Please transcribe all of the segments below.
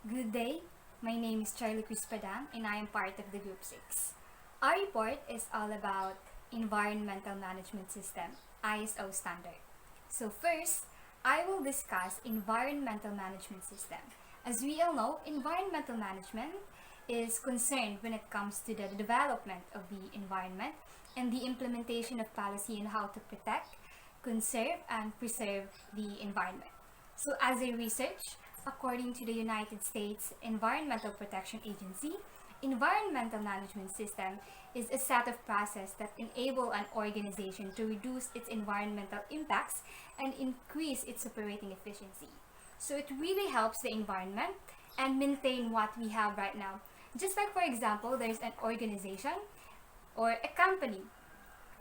Good day, my name is Charlie Crispadang and I am part of the Group 6. Our report is all about Environmental Management System, ISO standard. So first, I will discuss Environmental Management System. As we all know, environmental management is concerned when it comes to the development of the environment and the implementation of policy on how to protect, conserve, and preserve the environment. So as a research, according to the United States Environmental Protection Agency, environmental management system is a set of processes that enable an organization to reduce its environmental impacts and increase its operating efficiency. So it really helps the environment and maintain what we have right now. Just like, for example, there's an organization or a company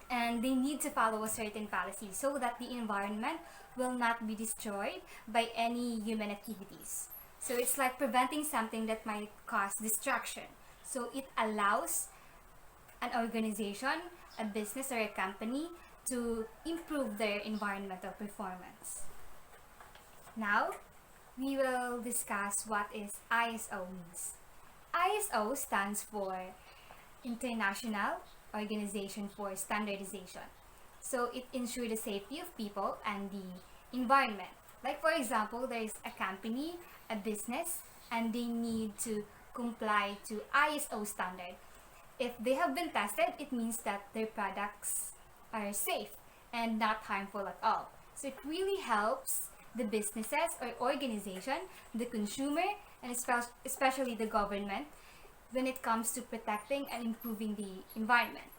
and they need to follow a certain policy so that the environment will not be destroyed by any human activities. So it's like preventing something that might cause destruction. So it allows an organization, a business, or a company to improve their environmental performance. Now, we will discuss what is ISO means. ISO stands for International Organization for Standardization. So it ensures the safety of people and the environment. Like for example, there is a company, a business, and they need to comply to ISO standard. If they have been tested, it means that their products are safe and not harmful at all. So it really helps the businesses or organization, the consumer, and especially the government when it comes to protecting and improving the environment.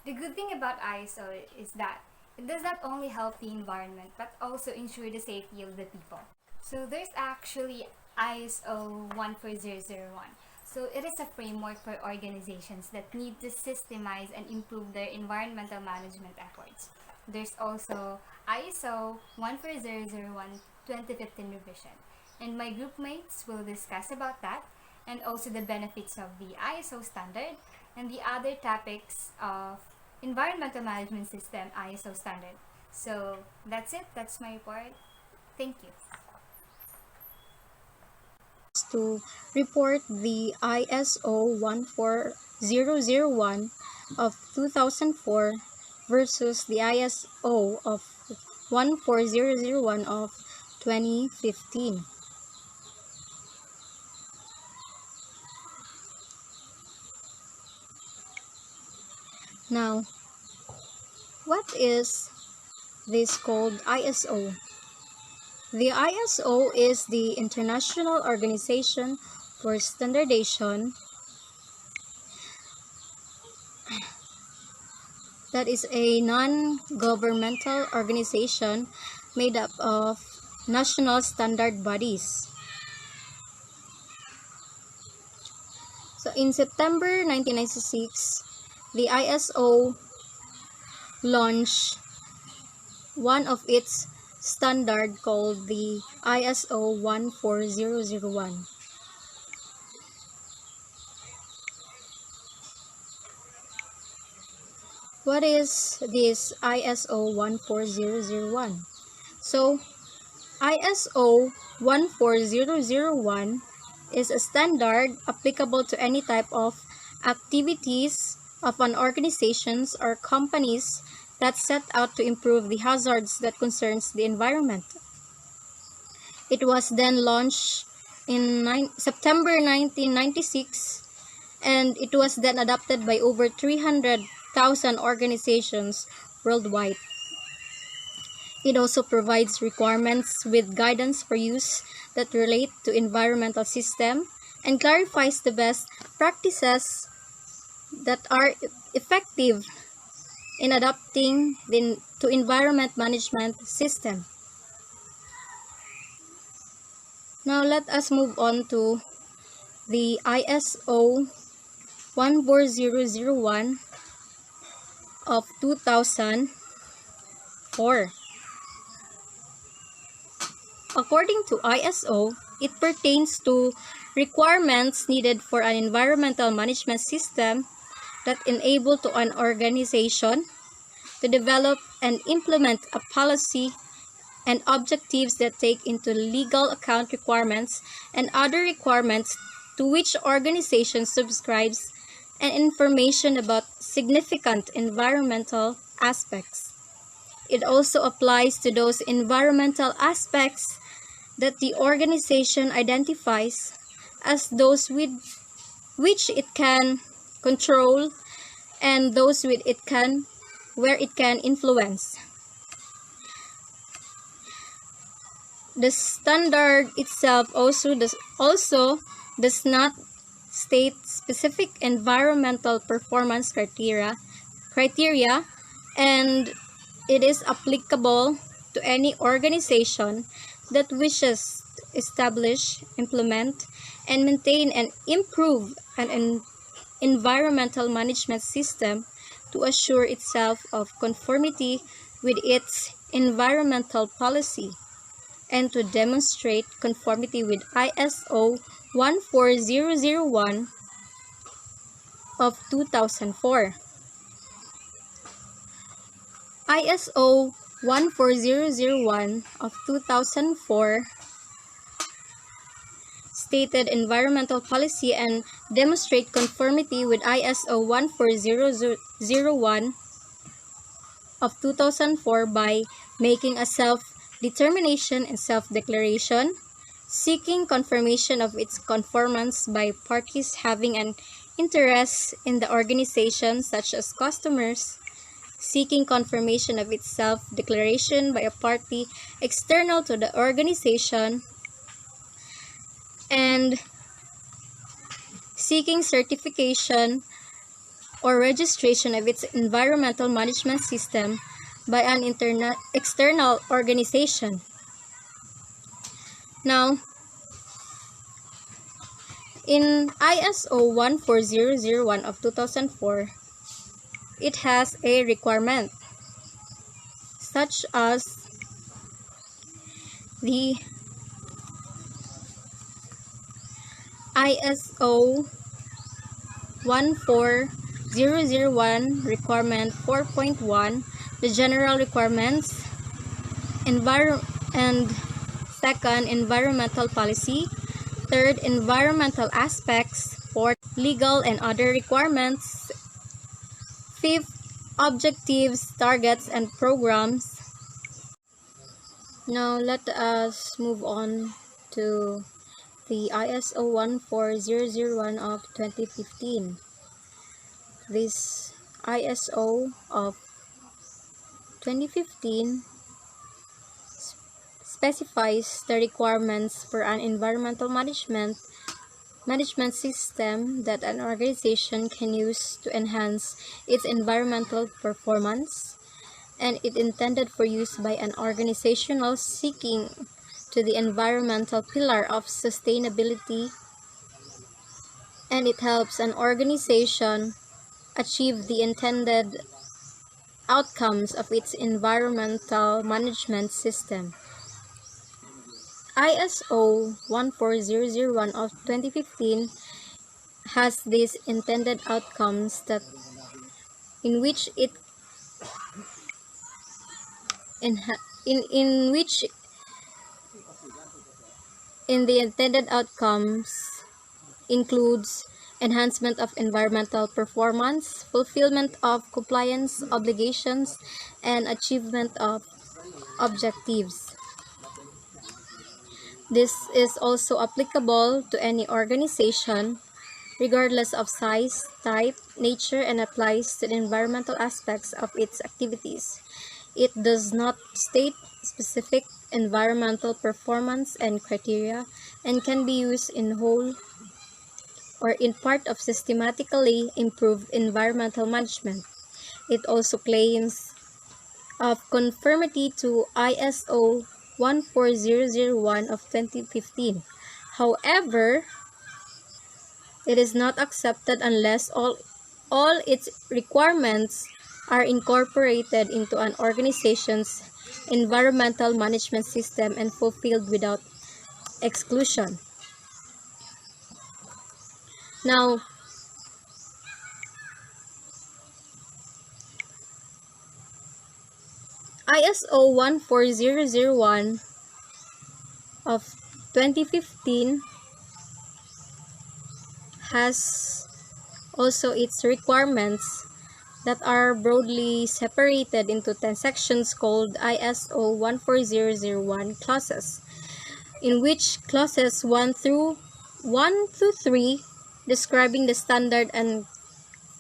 The good thing about ISO is that it does not only help the environment but also ensure the safety of the people. So there's actually ISO 14001. So it is a framework for organizations that need to systemize and improve their environmental management efforts. There's also ISO 14001 2015 revision. And my group mates will discuss about that and also the benefits of the ISO standard and the other topics of environmental management system ISO standard. So that's it. That's my report. Thank you. To report the ISO 14001 of 2004 versus the ISO of 14001 of 2015. Now, what is this called ISO? The ISO is the International Organization for Standardization that is a non-governmental organization made up of national standard bodies. So in September 1996, the ISO launched one of its standard called the ISO 14001. What is this ISO 14001? So, ISO 14001 is a standard applicable to any type of activities of an organizations or companies that set out to improve the hazards that concerns the environment. It was then launched in September 1996 and it was then adopted by over 300,000 organizations worldwide. It also provides requirements with guidance for use that relate to environmental system and clarifies the best practices that are effective in adapting to environment management system. Now let us move on to the ISO 14001 of 2004. According to ISO, it pertains to requirements needed for an environmental management system that enable to an organization to develop and implement a policy and objectives that take into legal account requirements and other requirements to which organization subscribes and information about significant environmental aspects. It also applies to those environmental aspects that the organization identifies as those with which it can control and those where it can influence. The standard itself also does not state specific environmental performance criteria, and it is applicable to any organization that wishes to establish, implement, and maintain and improve an environmental management system to assure itself of conformity with its environmental policy and to demonstrate conformity with ISO 14001 of 2004. ISO 14001 of 2004 stated environmental policy and demonstrate conformity with ISO 14001 of 2004 by making a self-determination and self-declaration, seeking confirmation of its conformance by parties having an interest in the organization such as customers, seeking confirmation of its self-declaration by a party external to the organization, and seeking certification or registration of its environmental management system by an external organization. Now, in ISO 14001 of 2004, it has a requirement such as the ISO 14001 requirement 4.1, the general requirements, and second, environmental policy, third, environmental aspects, fourth, legal and other requirements, fifth, objectives, targets, and programs. Now let us move on to the ISO 14001 of 2015. This ISO of 2015 specifies the requirements for an environmental management system that an organization can use to enhance its environmental performance, and it intended for use by an organization seeking to the environmental pillar of sustainability, and it helps an organization achieve the intended outcomes of its environmental management system. ISO 14001 of 2015 has these intended outcomes in which the intended outcomes includes enhancement of environmental performance, fulfillment of compliance obligations, and achievement of objectives. This is also applicable to any organization, regardless of size, type, nature, and applies to the environmental aspects of its activities. It does not state specific environmental performance and criteria and can be used in whole or in part of systematically improved environmental management. It also claims of conformity to ISO 14001 of 2015. However, it is not accepted unless all its requirements are incorporated into an organization's environmental management system and fulfilled without exclusion. Now, ISO 14001 of 2015 has also its requirements that are broadly separated into 10 sections called ISO 14001 clauses, in which clauses 1 through 3 describing the standard and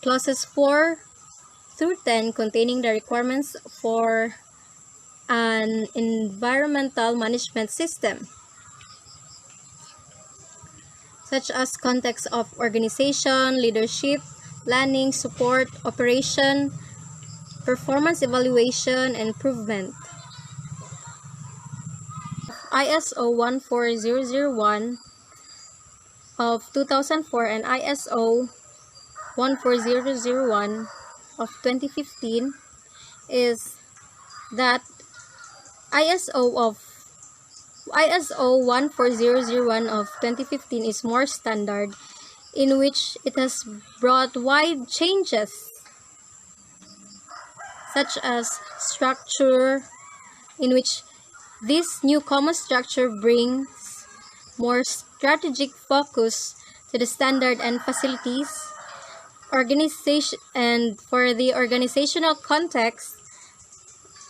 clauses 4 through 10 containing the requirements for an environmental management system, such as context of organization, leadership, planning, support, operation, performance evaluation, and improvement. ISO 14001 of 2004 and ISO 14001 of 2015 is that ISO of ISO 14001 of 2015 is more standard, in which it has brought wide changes such as structure, in which this new common structure brings more strategic focus to the standard and facilities organization, and for the organizational context,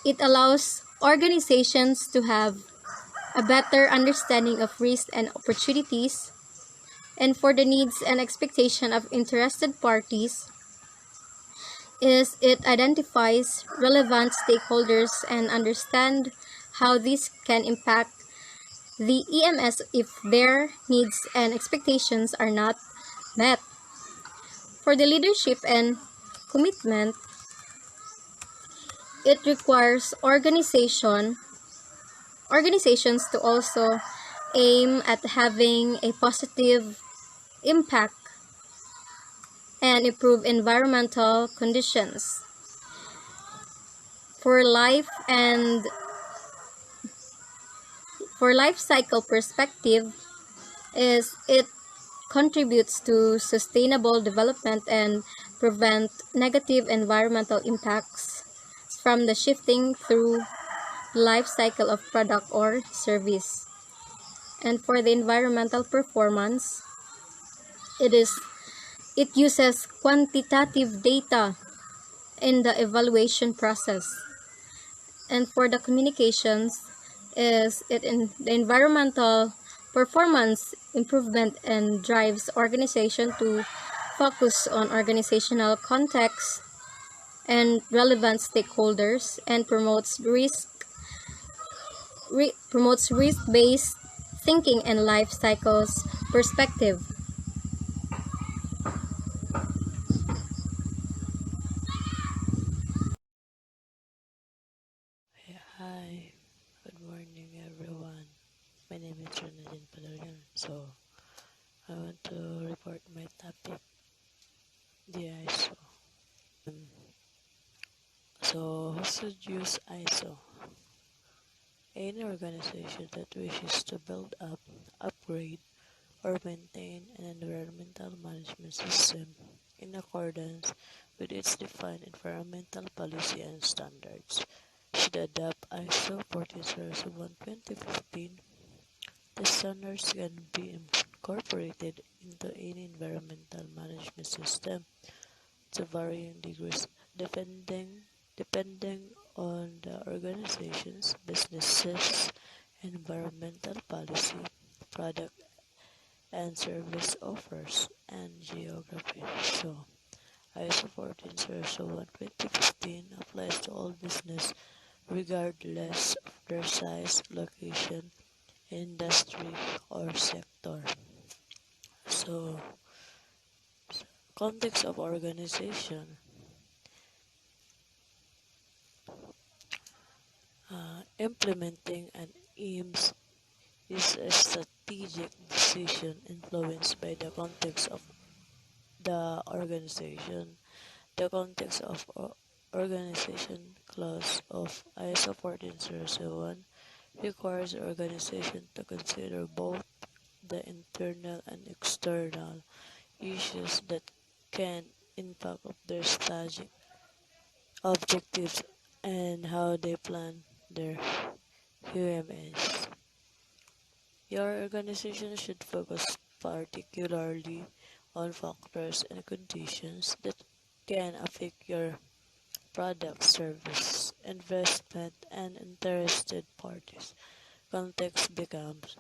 it allows organizations to have a better understanding of risks and opportunities, and for the needs and expectation of interested parties, is it identifies relevant stakeholders and understand how this can impact the EMS if their needs and expectations are not met. For the leadership and commitment, it requires organizations to also aim at having a positive impact and improve environmental conditions. For life cycle perspective, is it contributes to sustainable development and prevent negative environmental impacts from the shifting through life cycle of product or service. And for the environmental performance, it uses quantitative data in the evaluation process. And for the communications, is it in the environmental performance improvement and drives organization to focus on organizational context and relevant stakeholders, and promotes risk-based thinking and life cycles perspective. Hi, good morning everyone. My name is Ronaldin Palorian. I want to report my topic, the ISO. Who should use ISO? Any organization that wishes to build up, upgrade, or maintain an environmental management system in accordance with its defined environmental policy and standards should adopt ISO 14001 2015. The standards can be incorporated into any environmental management system to varying degrees depending on the organization's businesses, environmental policy, product and service offers, and geography. ISO 14001 2015 applies to all business regardless of their size, location, industry, or sector. So, context of organization. Implementing an EAMS is a strategic decision influenced by the context of the organization. The context of organization clause of ISO 14001 requires the organization to consider both the internal and external issues that can impact of their strategic objectives and how they plan their QMS. Your organization should focus particularly on factors and conditions that can affect your product, service, investment, and interested parties. Context becomes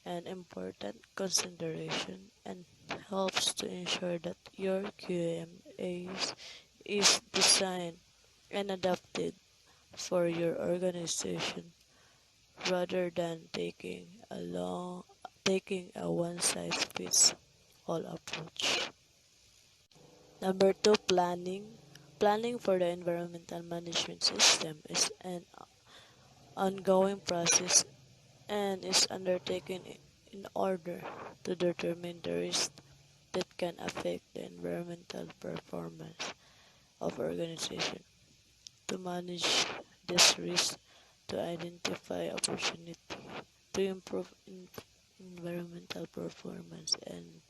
an important consideration and helps to ensure that your QMAs is designed and adapted for your organization rather than taking a one size fits all approach. Number two, planning. Planning for the environmental management system is an ongoing process and is undertaken in order to determine the risks that can affect the environmental performance of organization. To manage this risk, to identify opportunity to improve environmental performance and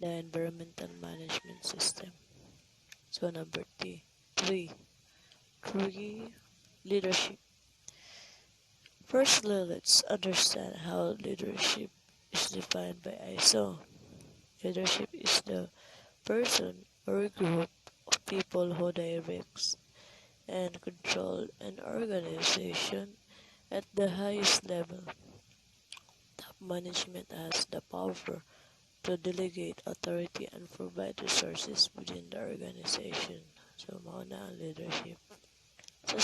the environmental management system. So number three, three leadership. Firstly, let's understand how leadership is defined by ISO. Leadership is the person or group of people who directs and control an organization at the highest level. Top management has the power to delegate authority and provide resources within the organization. So, mauna ang leadership. So,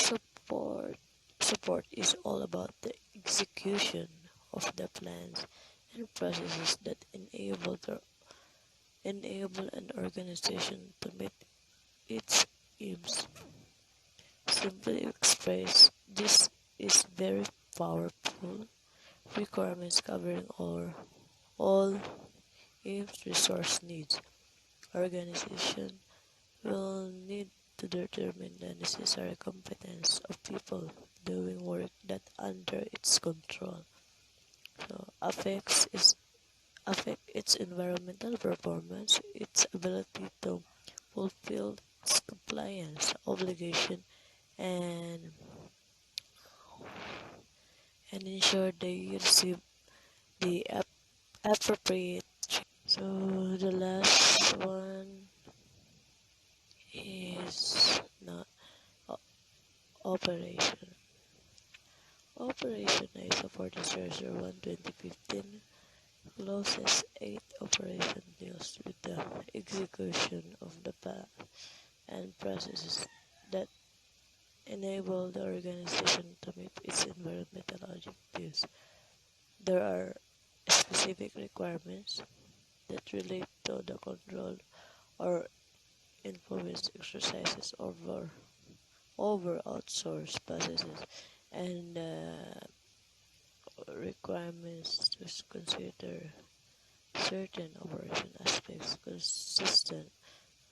support is all about the execution of the plans and processes that enable an organization to meet its aims. Simply expressed, this is very powerful requirements covering all aims, resource needs. Organization will need to determine the necessary competence of people doing work that under its control. So affect its environmental performance, its ability to fulfill its compliance obligation and ensure they receive the appropriate. So the last one is not operation. Operation ISO 14001 2015 closes 8 operation deals with the execution of the plan and processes that enable the organization to meet its environmental objectives. There are specific requirements that relate to the control or influence exercises over outsourced processes and requirements to consider certain operation aspects consistent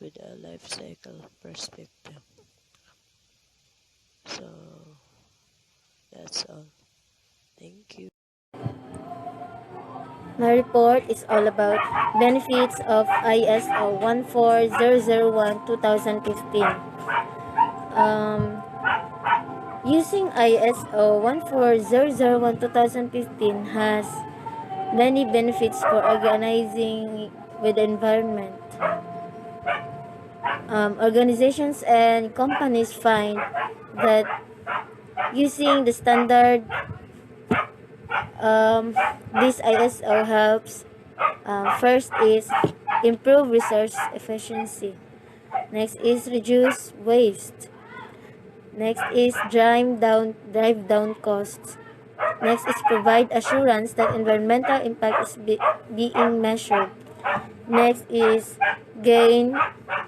with a life cycle perspective. So that's all. Thank you. My report is all about benefits of ISO 14001 2015. Using ISO 14001 2015 has many benefits for organizing with the environment. Organizations and companies find that using the standard, this ISO helps. First is improve resource efficiency. Next is reduce waste. Next is drive down costs. Next is provide assurance that environmental impact is being measured. Next is gain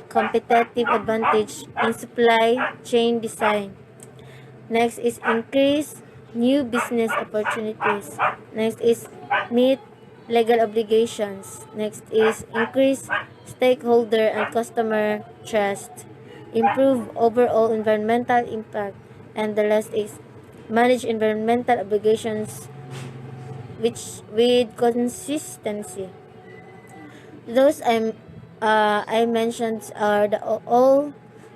competitive advantage in supply chain design. Next is increase new business opportunities. Next is meet legal obligations. Next is increase stakeholder and customer trust. Improve overall environmental impact. And the last is manage environmental obligations which with consistency. Those I mentioned are the all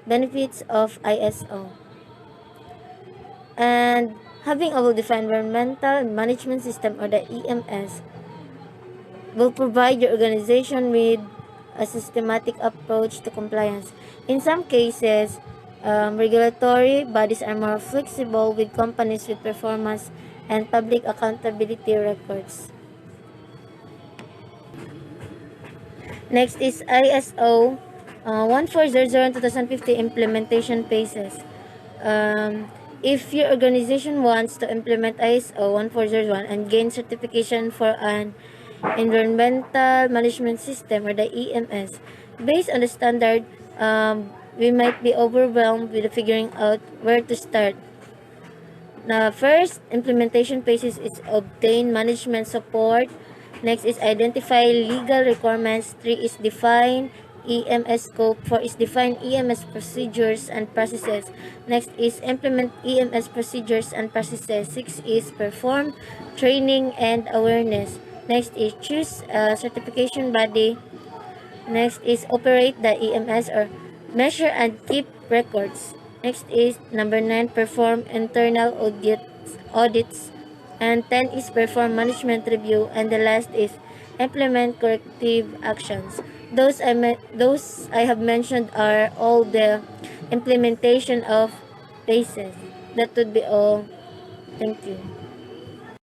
benefits of ISO. And having a well-defined environmental management system, or the EMS, will provide your organization with a systematic approach to compliance. In some cases, regulatory bodies are more flexible with companies with performance and public accountability records. Next is ISO 14001-2050 implementation phases. If your organization wants to implement ISO 1401 and gain certification for an environmental management system, or the EMS, based on the standard, we might be overwhelmed with figuring out where to start. Now, first implementation phases is obtain management support. Next is identify legal requirements. 3 is define EMS scope. 4 is define EMS procedures and processes. Next is implement EMS procedures and processes. 6 is perform training and awareness. Next is choose a certification body. Next is operate the EMS, or measure and keep records. Next is number 9, perform internal audits. And 10 is perform management review. And the last is implement corrective actions. Those I have mentioned are all the implementation of phases. That would be all. Thank you.